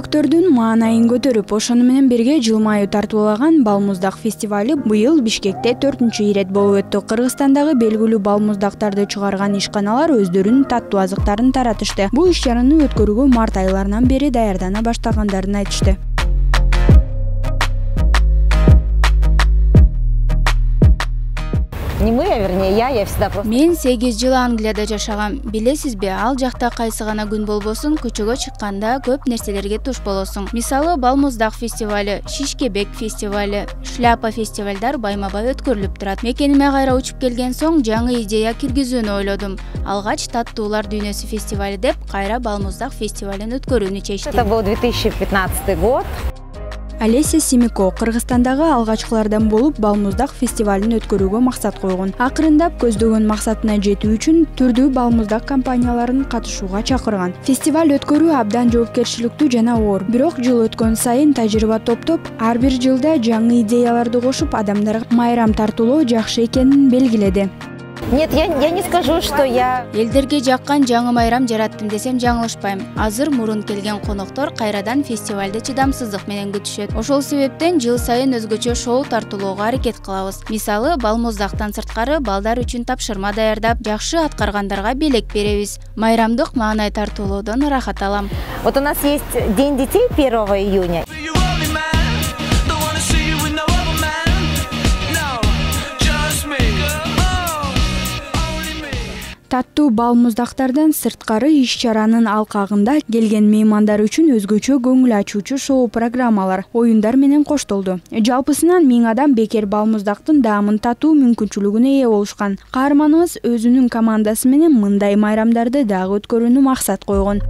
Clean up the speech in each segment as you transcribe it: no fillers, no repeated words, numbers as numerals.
көрдүктөрдүн маанайын көтөрүп, ошону менен бирге жылмаюу тартуулаган Балмуздак фестивалю быйыл Бишкекте 4-чү ирет болуп өттү. Кыргызстандагы белгилүү балмуздактарды чыгарган ишканалар өздөрүнүн таттуу азыктарын таратышты. Бул иш-чараны өткөрүүгө март айларынан бери даярдана баштагандарын айтышты. Не мы, а вернее я всегда просто... Мен 8 жыл Англияда жашагам. Билесизби, ал жакта кайсы гана күн болбосун, көчөгө чыкканда көп нерселерге туш болосуң. Мисалы, Балмуздак фестивалю, Шишкебек фестивалю, Шляпа фестивалдар байма-бай өткөрүлүп турат. Мекениме кайра учуп келген соң жаңы идея киргизүүнү ойлодум. Алгач Таттуулар дүйнөсү фестивалю деп кайра Балмуздак фестивалын өткөрүүнү чечтим. Это был 2015 год. Олеся Семико Кыргызстандагы алгачкылардан болуп Балмуздак фестивалын өткөрүүгө максат койгон. Акырындап көздөгөн максатына жетүү үчүн түрдүү балмуздак компанияларын катышууга чакырган. Фестиваль өткөрүү абдан жоопкерчиликтүү жана оор. Бирок жыл өткөн сайын тажрыйба топтоп, ар бир жылда жаңы идеяларды кошуп, адамдарга майрам тартуулоо жакшы экенин белгиледи. Нет, я не скажу, что я... Элдерге жаккан жаңы майрам жараттым десем жаңылышпайм. Азыр мурун келген коноктор кайрадан фестивалды чыдамсыздык менен күтүшөт. Ошол себептен жыл сайын өзгөчө шоу тартуулоого аракет кылабыз. Мисалы, Балмуздактан сырткары балдар үчүн тапшырма даярдап, жакшы аткаргандарга белек беребиз. Майрамдык маанай тартуулоодон ырахат алам. Вот у нас есть День детей 1 июня. Таттуу балмуздактардан сырткары иш-чаранын алкагында келген меймандар үчүн өзгөчө көңүл ачуучу шоу программалар, оюндар менен коштолду. Жалпысынан 1000 адам бекер балмуздактын даамын татуу мүмкүнчүлүгүнө ээ болушкан. Каарманыбыз өзүнүн командасы менен мындай майрамдарды дагы өткөрүүнү максат койгон.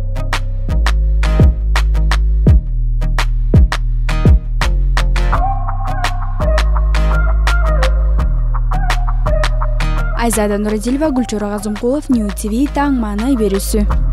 Айзада Нурадилова, Гүлчора Казымкулов, Нью ТВ, таң маанай берүүсү.